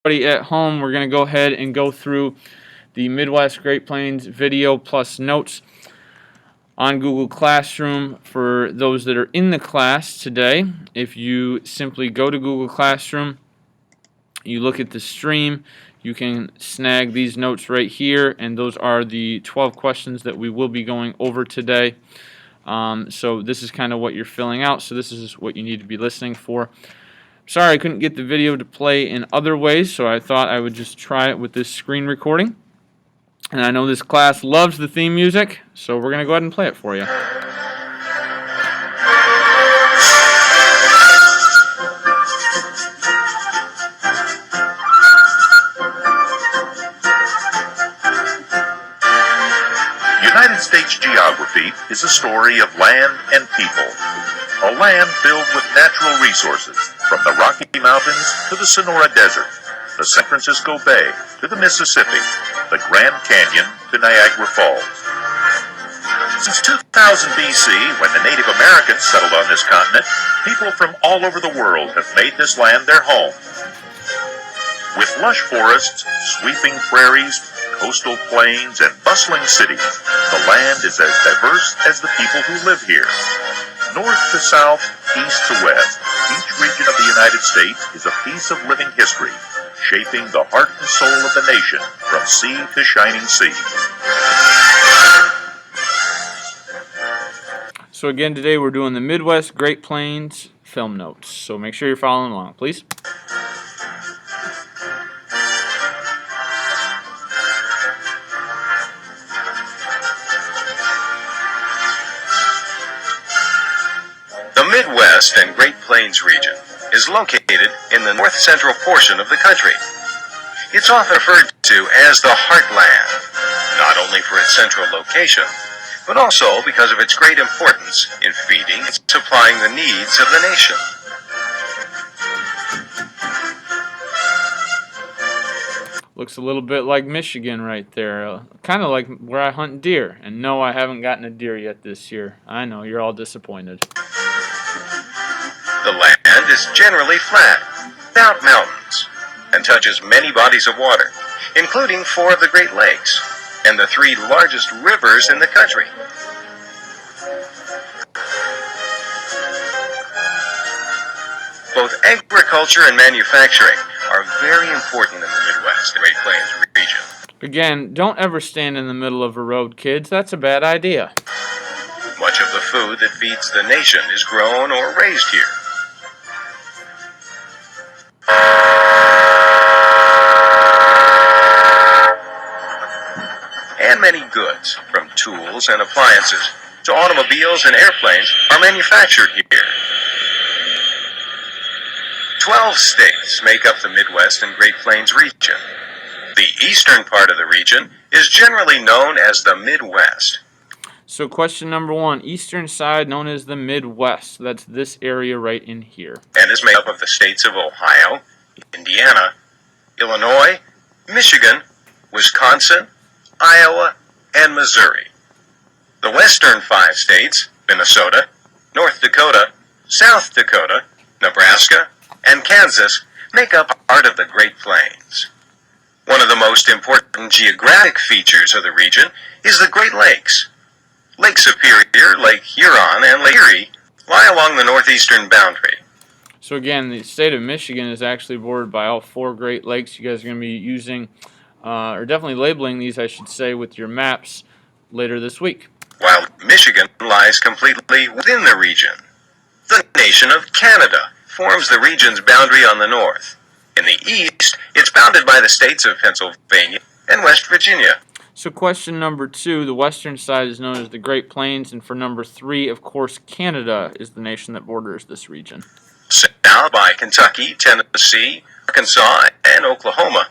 At home, we're going to go ahead and go through the Midwest Great Plains video plus notes on Google Classroom for those that are in the class today. If you simply go to Google Classroom, you look at the stream, you can snag these notes right here, and those are the 12 questions that we will be going over today. So this is kind of what you're filling out, so this is what you need to be listening for. Sorry I couldn't get the video to play in other ways, so I thought I would just try it with this screen recording. And I know this class loves the theme music, so we're going to go ahead and play it for you. United States geography is a story of land and people. A land filled with natural resources, from the Rocky Mountains to the Sonora Desert, the San Francisco Bay to the Mississippi, the Grand Canyon to Niagara Falls. Since 2000 BC, when the Native Americans settled on this continent, people from all over the world have made this land their home. With lush forests, sweeping prairies, coastal plains, and bustling cities, the land is as diverse as the people who live here. North to south, east to west, each region of the United States is a piece of living history, shaping the heart and soul of the nation from sea to shining sea. So again, today we're doing the Midwest Great Plains film notes. So make sure you're following along, please. The Midwest and Great Plains region is located in the north-central portion of the country. It's often referred to as the Heartland, not only for its central location, but also because of its great importance in feeding and supplying the needs of the nation. Looks a little bit like Michigan right there, kind of like where I hunt deer. And no, I haven't gotten a deer yet this year. I know, you're all disappointed. The land is generally flat, without mountains, and touches many bodies of water, including 4 of the Great Lakes and the 3 largest rivers in the country. Both agriculture and manufacturing are very important in the Midwest and Great Plains region. Again, don't ever stand in the middle of a road, kids. That's a bad idea. Much of the food that feeds the nation is grown or raised here. And many goods, from tools and appliances to automobiles and airplanes, are manufactured here. 12 states make up the Midwest and Great Plains region. The eastern part of the region is generally known as the Midwest. So question number 1, eastern side known as the Midwest. That's this area right in here. And is made up of the states of Ohio, Indiana, Illinois, Michigan, Wisconsin, Iowa, and Missouri. The western 5 states, Minnesota, North Dakota, South Dakota, Nebraska, and Kansas, make up part of the Great Plains. One of the most important geographic features of the region is the Great Lakes. Lake Superior, Lake Huron, and Lake Erie lie along the northeastern boundary. So again, the state of Michigan is actually bordered by all 4 Great Lakes. You guys are going to be using, or definitely labeling these, I should say, with your maps later this week. While Michigan lies completely within the region. The nation of Canada forms the region's boundary on the north. In the east, it's bounded by the states of Pennsylvania and West Virginia. So question number 2, the western side is known as the Great Plains, and for number 3, of course, Canada is the nation that borders this region. South by Kentucky, Tennessee, Arkansas, and Oklahoma,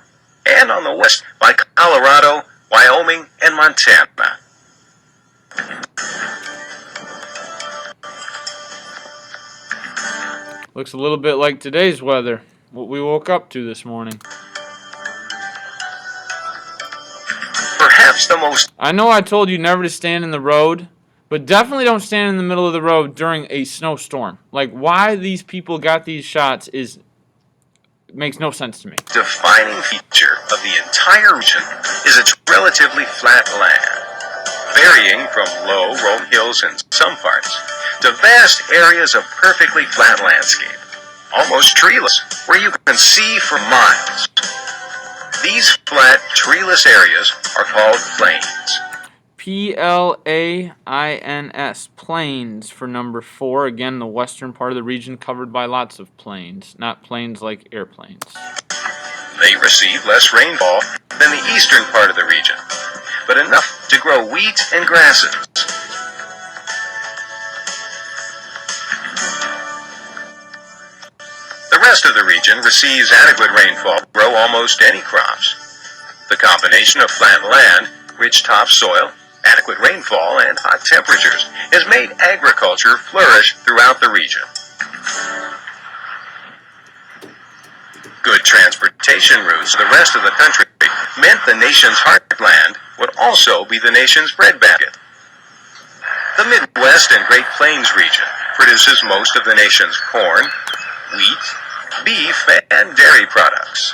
and on the west by Colorado, Wyoming, and Montana. Looks a little bit like today's weather, what we woke up to this morning. Perhaps the most... I know I told you never to stand in the road, but definitely don't stand in the middle of the road during a snowstorm. Like, why these people got these shots is makes no sense to me. Defining feature of the entire region is its relatively flat land, varying from low rolling hills in some parts to vast areas of perfectly flat landscape, almost treeless, where you can see for miles. These flat, treeless areas are called plains. Plains, plains for number 4. Again, the western part of the region covered by lots of plains, not planes like airplanes. They receive less rainfall than the eastern part of the region, but enough to grow wheat and grasses. The rest of the region receives adequate rainfall to grow almost any crops. The combination of flat land, rich topsoil, adequate rainfall, and hot temperatures has made agriculture flourish throughout the region. Good transportation routes to the rest of the country meant the nation's heartland would also be the nation's breadbasket. The Midwest and Great Plains region produces most of the nation's corn, wheat, beef, and dairy products.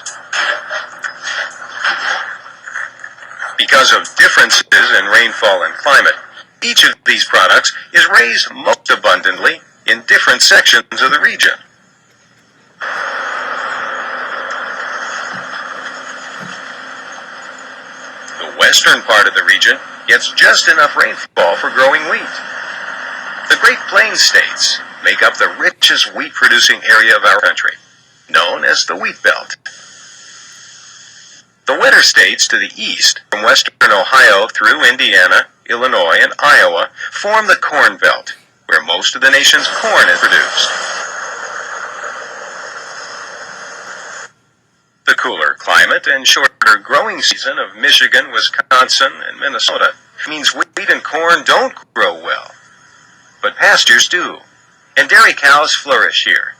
Because of differences in rainfall and climate, each of these products is raised most abundantly in different sections of the region. The western part of the region gets just enough rainfall for growing wheat. The Great Plains states make up the richest wheat-producing area of our country, known as the Wheat Belt. The wetter states to the east, from western Ohio through Indiana, Illinois, and Iowa, form the Corn Belt, where most of the nation's corn is produced. The cooler climate and shorter growing season of Michigan, Wisconsin, and Minnesota means wheat and corn don't grow well, but pastures do, and dairy cows flourish here.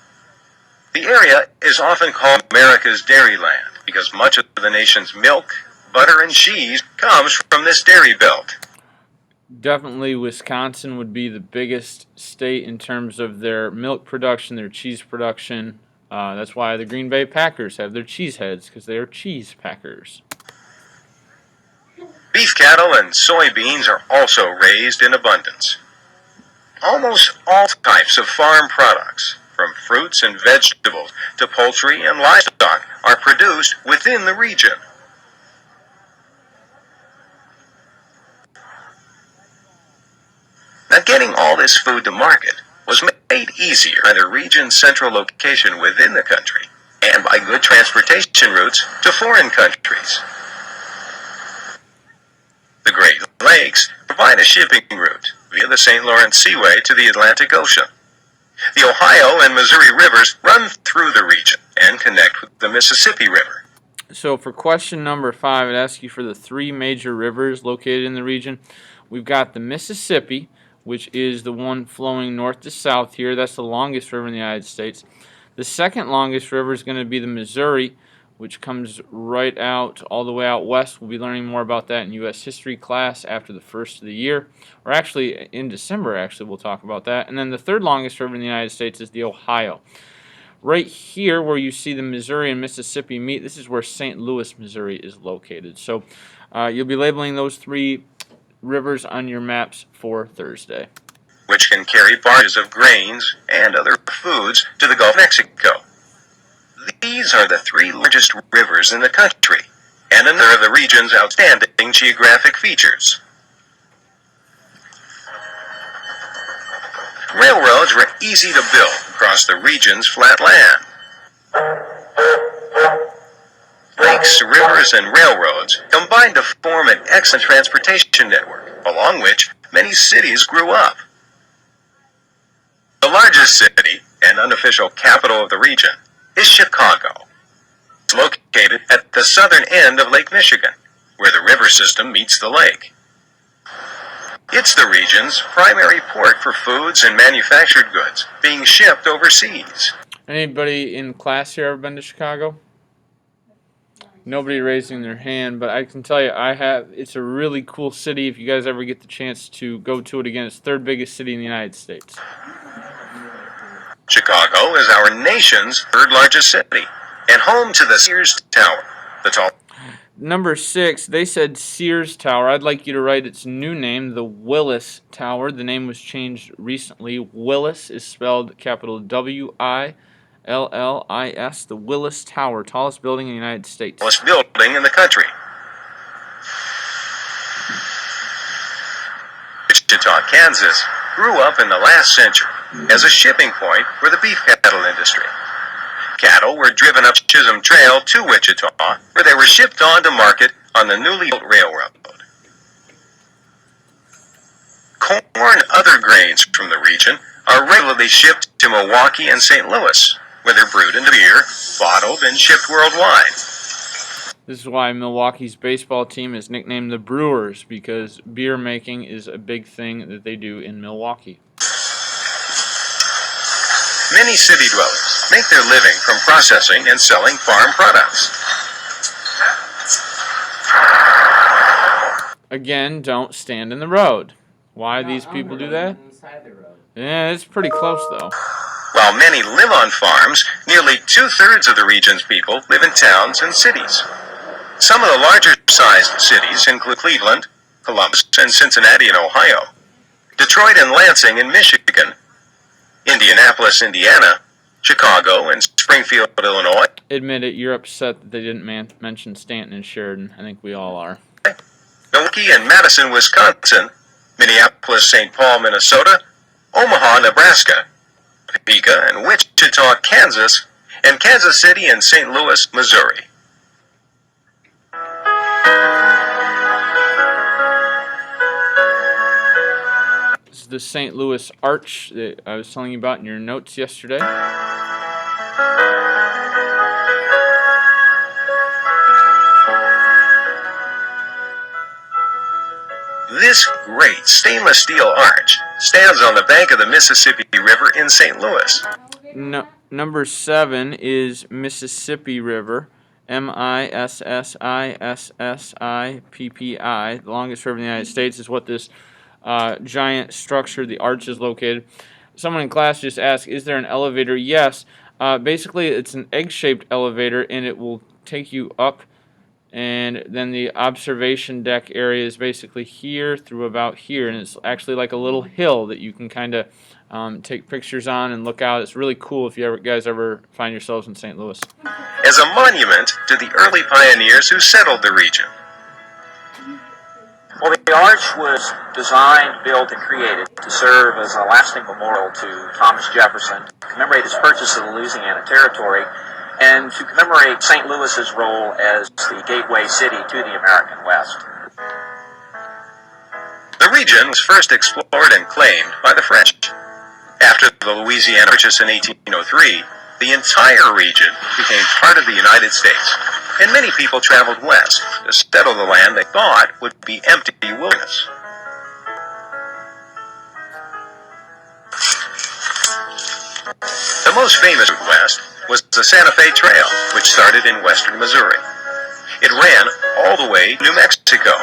The area is often called America's Dairy Land because much of the nation's milk, butter, and cheese comes from this dairy belt. Definitely Wisconsin would be the biggest state in terms of their milk production, their cheese production. That's why the Green Bay Packers have their cheese heads, because they are cheese packers. Beef cattle and soybeans are also raised in abundance. Almost all types of farm products, from fruits and vegetables to poultry and livestock, are produced within the region. Now, getting all this food to market was made easier by the region's central location within the country and by good transportation routes to foreign countries. The Great Lakes provide a shipping route via the St. Lawrence Seaway to the Atlantic Ocean. The Ohio and Missouri rivers run through the region and connect with the Mississippi River. So for question number 5, it asks you for the 3 major rivers located in the region. We've got the Mississippi, which is the one flowing north to south here. That's the longest river in the United States. The second longest river is going to be the Missouri, which comes right out all the way out west. We'll be learning more about that in U.S. history class after the first of the year, or actually in December. Actually, we'll talk about that. And then the third longest river in the United States is the Ohio. Right here, where you see the Missouri and Mississippi meet, this is where St. Louis, Missouri, is located. So you'll be labeling those 3 rivers on your maps for Thursday. Which can carry barges of grains and other foods to the Gulf of Mexico. These are the 3 largest rivers in the country, and another of the region's outstanding geographic features. Railroads were easy to build across the region's flat land. Lakes, rivers, and railroads combined to form an excellent transportation network, along which many cities grew up. The largest city and unofficial capital of the region is Chicago. It's located at the southern end of Lake Michigan, where the river system meets the lake. It's the region's primary port for foods and manufactured goods being shipped overseas. Anybody in class here ever been to Chicago? Nobody raising their hand, but I can tell you I have. It's a really cool city. If you guys ever get the chance to go to it again, it's the 3rd biggest city in the United States. Chicago is our nation's 3rd largest city and home to the Sears Tower, the tall. Number 6, they said Sears Tower. I'd like you to write its new name, the Willis Tower. The name was changed recently. Willis is spelled capital W-I-L-L-I-S, the Willis Tower, tallest building in the United States. Tallest building in the country. Wichita, Kansas, grew up in the last century as a shipping point for the beef cattle industry. Cattle were driven up Chisholm Trail to Wichita, where they were shipped on to market on the newly built railroad. Corn and other grains from the region are regularly shipped to Milwaukee and St. Louis, where they're brewed into beer, bottled, and shipped worldwide. This is why Milwaukee's baseball team is nicknamed the Brewers, because beer making is a big thing that they do in Milwaukee. Many city dwellers make their living from processing and selling farm products. Again, don't stand in the road. Why these people do that? Yeah, it's pretty close though. While many live on farms, nearly 2/3 of the region's people live in towns and cities. Some of the larger-sized cities include Cleveland, Columbus, and Cincinnati in Ohio, Detroit and Lansing in Michigan, Indianapolis, Indiana, Chicago, and Springfield, Illinois. Admit it, you're upset that they didn't mention Stanton and Sheridan. I think we all are. Milwaukee and Madison, Wisconsin, Minneapolis, St. Paul, Minnesota, Omaha, Nebraska, Topeka and Wichita, Kansas, and Kansas City and St. Louis, Missouri. This is the St. Louis Arch that I was telling you about in your notes yesterday. This great stainless steel arch stands on the bank of the Mississippi River in St. Louis. Number 7 is Mississippi River, Mississippi. The longest river in the United States is what this giant structure, the arch, is located. Someone in class just asked, is there an elevator? Yes. Basically, it's an egg-shaped elevator, and it will take you up, and then the observation deck area is basically here through about here, and it's actually like a little hill that you can kind of take pictures on and look out. It's really cool if you guys ever find yourselves in St. Louis. As a monument to the early pioneers who settled the region. Well, the arch was designed, built, and created to serve as a lasting memorial to Thomas Jefferson, to commemorate his purchase of the Louisiana Territory, and to commemorate St. Louis's role as the gateway city to the American West. The region was first explored and claimed by the French. After the Louisiana Purchase in 1803, the entire region became part of the United States, and many people traveled west to settle the land they thought would be empty wilderness. The most famous route west was the Santa Fe Trail, which started in western Missouri. It ran all the way to New Mexico.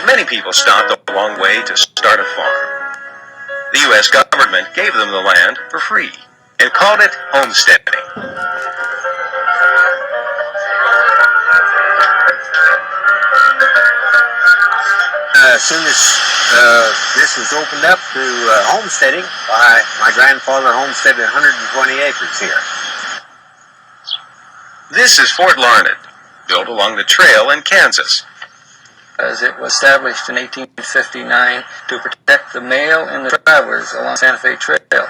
Many people stopped along the way to start a farm. The U.S. government gave them the land for free and called it homesteading. As soon as this was opened up to homesteading, my grandfather homesteaded 120 acres here. This is Fort Larned, built along the trail in Kansas. As it was established in 1859 to protect the mail and the travelers along Santa Fe Trail.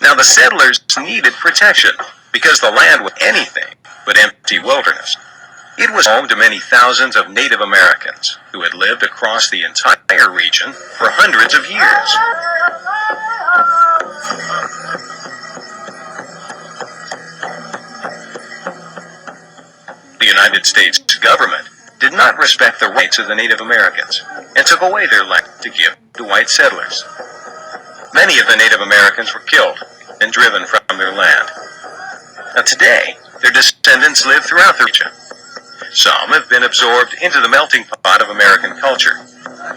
Now the settlers needed protection because the land was anything but empty wilderness. It was home to many thousands of Native Americans who had lived across the entire region for hundreds of years. The United States government did not respect the rights of the Native Americans and took away their land to give to white settlers. Many of the Native Americans were killed and driven from their land. Now today, their descendants live throughout the region. Some have been absorbed into the melting pot of American culture,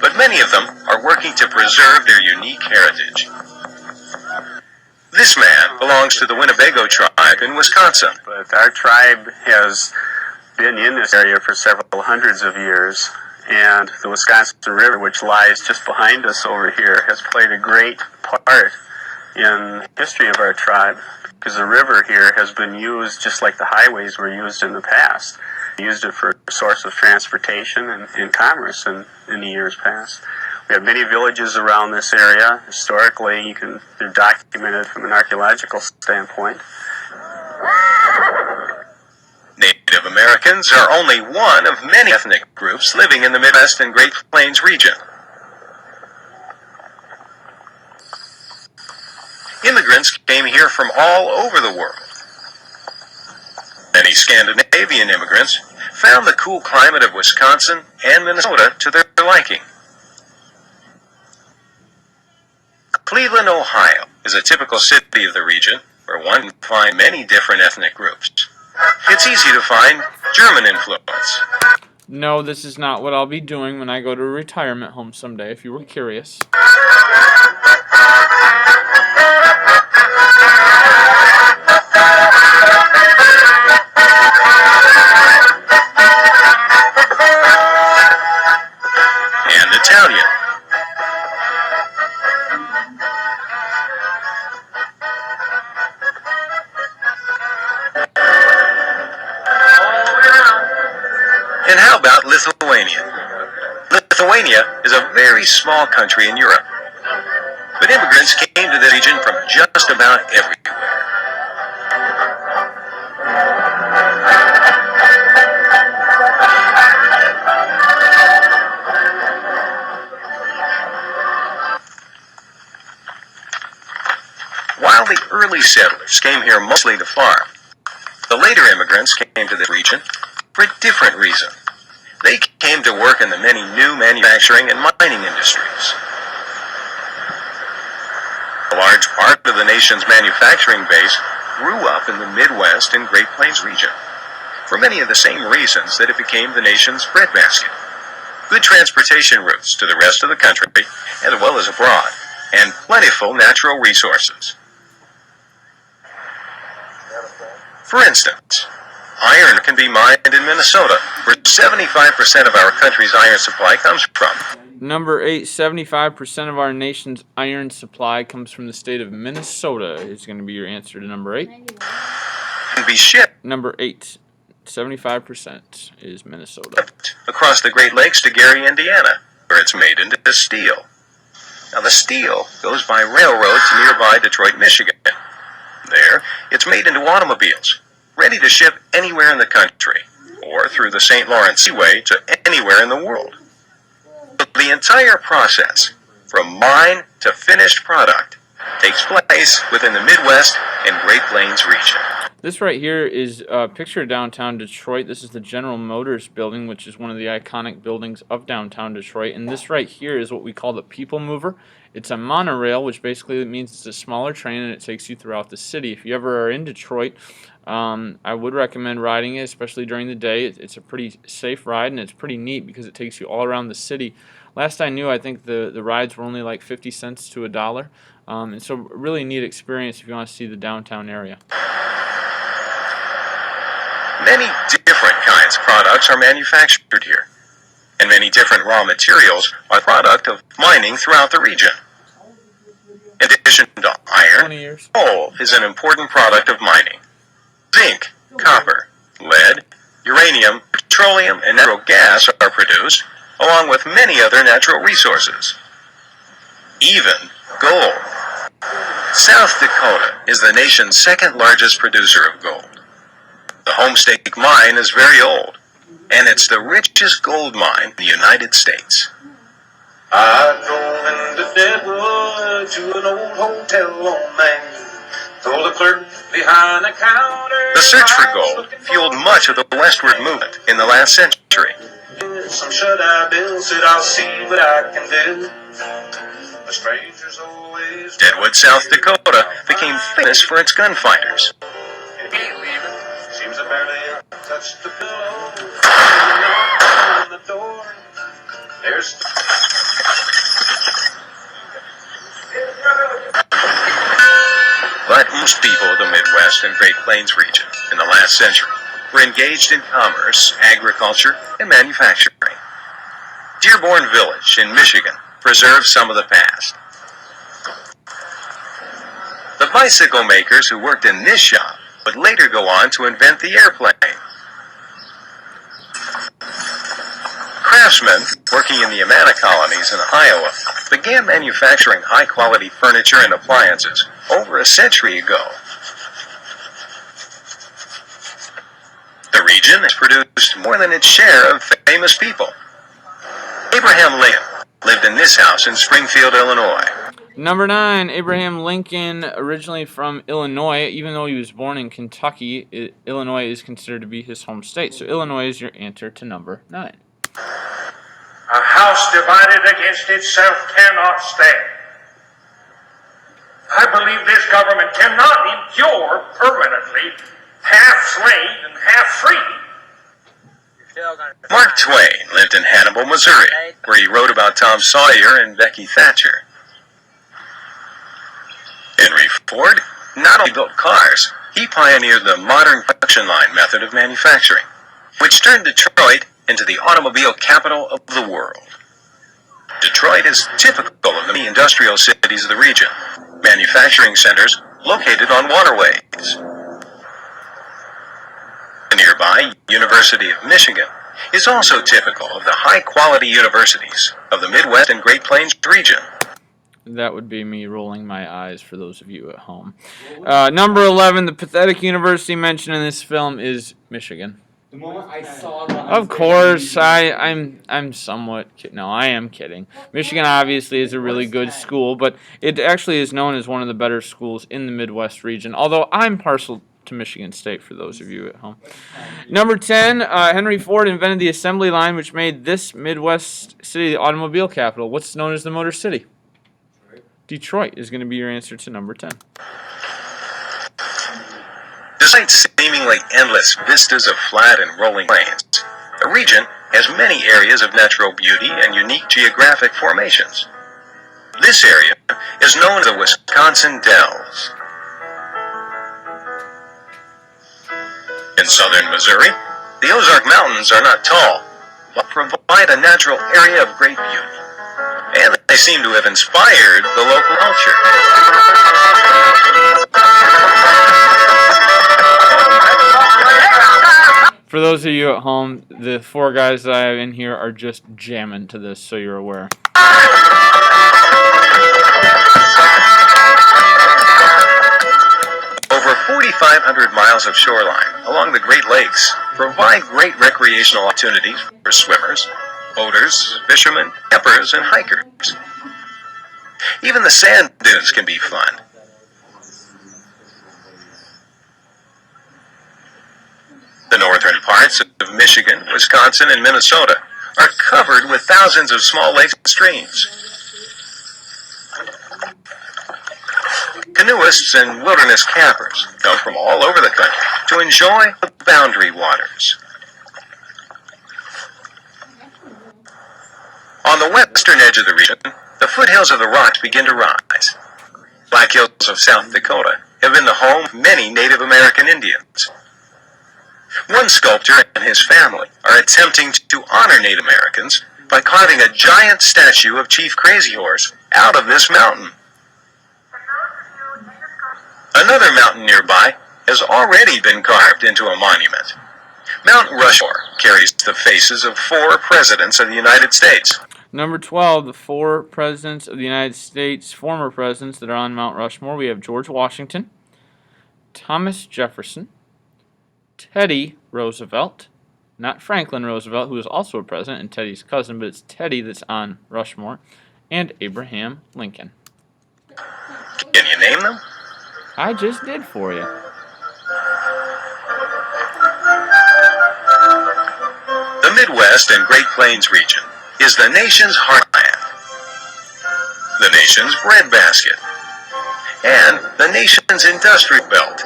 but many of them are working to preserve their unique heritage. This man belongs to the Winnebago tribe tribe in Wisconsin. But our tribe has been in this area for several hundreds of years, and the Wisconsin River, which lies just behind us over here, has played a great part in the history of our tribe, because the river here has been used just like the highways were used in the past. We used it for a source of transportation and commerce in the years past. We have many villages around this area. Historically, they're documented from an archaeological standpoint. Native Americans are only one of many ethnic groups living in the Midwest and Great Plains region. Immigrants came here from all over the world. Many Scandinavian immigrants found the cool climate of Wisconsin and Minnesota to their liking. Cleveland, Ohio is a typical city of the region where one can find many different ethnic groups. It's easy to find German influence. No, this is not what I'll be doing when I go to a retirement home someday, if you were curious. And Italian. And how about Lithuanian? Lithuania is a very small country in Europe, but immigrants came to the region from just about everywhere. While the early settlers came here mostly to farm, the later immigrants came to the region for a different reason. They came to work in the many new manufacturing and mining industries. A large part of the nation's manufacturing base grew up in the Midwest and Great Plains region, for many of the same reasons that it became the nation's breadbasket. Good transportation routes to the rest of the country, as well as abroad, and plentiful natural resources. For instance, iron can be mined in Minnesota, where 75% of our country's iron supply comes from. Number 8, 75% of our nation's iron supply comes from the state of Minnesota is going to be your answer to number 8. Can be shipped Number 8, 75% is Minnesota. across the Great Lakes to Gary, Indiana, where it's made into steel. Now the steel goes by railroad to nearby Detroit, Michigan. There, it's made into automobiles, ready to ship anywhere in the country, or through the St. Lawrence Seaway to anywhere in the world. The entire process, from mine to finished product, takes place within the Midwest and Great Plains region. This right here is a picture of downtown Detroit. This is the General Motors building, which is one of the iconic buildings of downtown Detroit. And this right here is what we call the People Mover. It's a monorail, which basically means it's a smaller train and it takes you throughout the city. If you ever are in Detroit, I would recommend riding it, especially during the day. It's a pretty safe ride and it's pretty neat because it takes you all around the city. Last I knew, I think the rides were only like 50 cents to $1. And so really neat experience if you want to see the downtown area. Many different kinds of products are manufactured here, and many different raw materials are the product of mining throughout the region. In addition to iron, 20 years. coal is an important product of mining. Zinc, copper, lead, uranium, petroleum, and natural gas are produced, along with many other natural resources. Even gold. South Dakota is the nation's second largest producer of gold. The Homesteading mine is very old, and it's the richest gold mine in the United States. I drove into Deadwood to an old hotel on Main. Told the clerk behind the counter. The search for gold fueled much of the westward movement in the last century. Some shut-eye bill said I'll see what I can do. The strangers always. Deadwood, South Dakota became famous for its gunfighters. Seems I barely touched the pillow. On the door. There's. But Most people of the Midwest and Great Plains region in the last century were engaged in commerce, agriculture, and manufacturing. Dearborn Village in Michigan preserves some of the past. The bicycle makers who worked in this shop would later go on to invent the airplane. Craftsmen working in the Amana colonies in Iowa began manufacturing high-quality furniture and appliances over a century ago. The region has produced more than its share of famous people. Abraham Lincoln lived in this house in Springfield, Illinois. Number 9, Abraham Lincoln, originally from Illinois. Even though he was born in Kentucky, Illinois is considered to be his home state. So Illinois is your answer to number 9. A house divided against itself cannot stand. I believe this government cannot endure permanently half slave and half free. Mark Twain lived in Hannibal, Missouri, where he wrote about Tom Sawyer and Becky Thatcher. Henry Ford not only built cars, he pioneered the modern production line method of manufacturing, which turned Detroit into the automobile capital of the world. Detroit is typical of the industrial cities of the region, manufacturing centers located on waterways. The nearby University of Michigan is also typical of the high-quality universities of the Midwest and Great Plains region. That would be me rolling my eyes for those of you at home. Number 11, the pathetic university mentioned in this film is Michigan. The moment I saw that, Of course, I'm somewhat kidding. No, I am kidding. Michigan obviously is a really good school, but it actually is known as one of the better schools in the Midwest region, although I'm partial to Michigan State for those of you at home. Number 10, Henry Ford invented the assembly line, which made this Midwest city the automobile capital. What's known as the Motor City? Detroit is going to be your answer to number 10. Despite seemingly endless vistas of flat and rolling plains, the region has many areas of natural beauty and unique geographic formations. This area is known as the Wisconsin Dells. In southern Missouri, the Ozark Mountains are not tall, but provide a natural area of great beauty, and they seem to have inspired the local culture. For those of you at home, the 4 guys that I have in here are just jamming to this, so you're aware. Over 4,500 miles of shoreline along the Great Lakes provide great recreational opportunities for swimmers, boaters, fishermen, campers, and hikers. Even the sand dunes can be fun. The northern parts of Michigan, Wisconsin, and Minnesota are covered with thousands of small lakes and streams. Canoeists and wilderness campers come from all over the country to enjoy the boundary waters. On the western edge of the region, the foothills of the rocks begin to rise. Black Hills of South Dakota have been the home of many Native American Indians. One sculptor and his family are attempting to honor Native Americans by carving a giant statue of Chief Crazy Horse out of this mountain. Another mountain nearby has already been carved into a monument. Mount Rushmore carries the faces of 4 presidents of the United States. Number 12, the 4 presidents of the United States, former presidents that are on Mount Rushmore. We have George Washington, Thomas Jefferson, Teddy Roosevelt, not Franklin Roosevelt, who was also a president and Teddy's cousin, but it's Teddy that's on Rushmore, and Abraham Lincoln. Can you name them? I just did for you. The Midwest and Great Plains region is the nation's heartland, the nation's breadbasket, and the nation's industrial belt.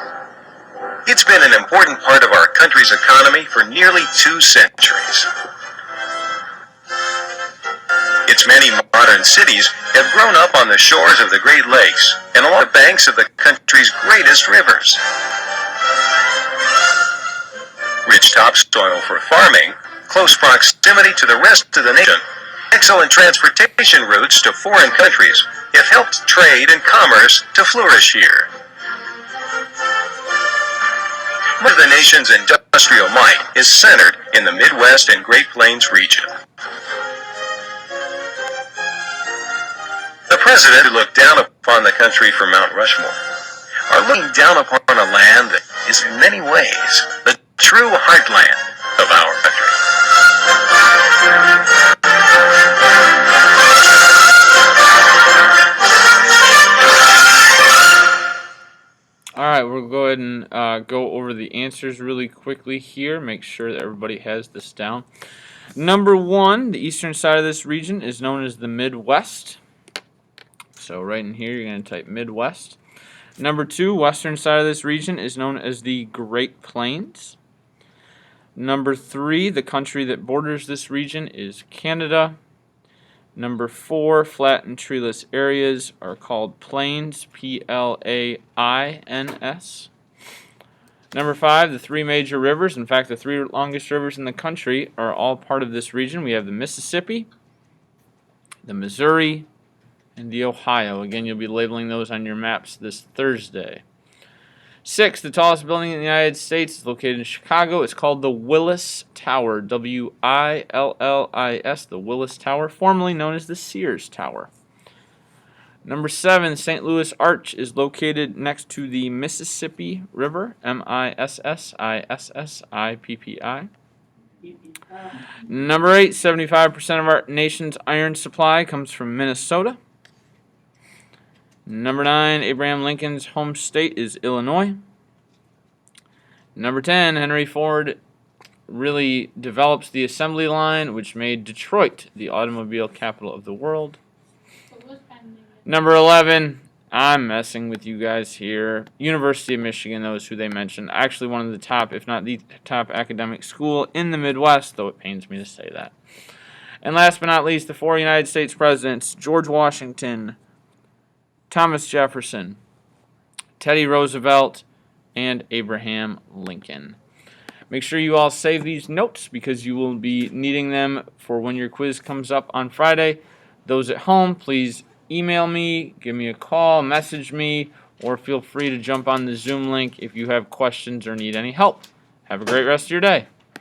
It's been an important part of our country's economy for nearly 2 centuries. Its many modern cities have grown up on the shores of the Great Lakes and along the banks of the country's greatest rivers. Rich topsoil for farming, close proximity to the rest of the nation, excellent transportation routes to foreign countries have helped trade and commerce to flourish here. Much of the nation's industrial might is centered in the Midwest and Great Plains region. The president who looked down upon the country from Mount Rushmore are looking down upon a land that is in many ways the true heartland of our country. Alright, we'll go ahead and go over the answers really quickly here. Make sure that everybody has this down. Number 1, the eastern side of this region is known as the Midwest. So right in here, you're going to type Midwest. Number 2, western side of this region is known as the Great Plains. Number 3, the country that borders this region is Canada. Number 4, flat and treeless areas are called plains, Plains. Number 5, the 3 major rivers, in fact the 3 longest rivers in the country, are all part of this region. We have the Mississippi, the Missouri, and the Ohio. Again, you'll be labeling those on your maps this Thursday. 6, the tallest building in the United States is located in Chicago. It's called the Willis Tower, W-I-L-L-I-S, the Willis Tower, formerly known as the Sears Tower. Number 7, St. Louis Arch is located next to the Mississippi River, M-I-S-S-I-S-S-I-P-P-I. Number 8, 75% of our nation's iron supply comes from Minnesota. Number 9, Abraham Lincoln's home state is Illinois. Number 10, Henry Ford really develops the assembly line, which made Detroit the automobile capital of the world. Number 11, I'm messing with you guys here. University of Michigan, those who they mentioned. Actually one of the top, if not the top academic school in the Midwest, though it pains me to say that. And last but not least, the 4 United States presidents, George Washington, Thomas Jefferson, Teddy Roosevelt, and Abraham Lincoln. Make sure you all save these notes because you will be needing them for when your quiz comes up on Friday. Those at home, please email me, give me a call, message me, or feel free to jump on the Zoom link if you have questions or need any help. Have a great rest of your day.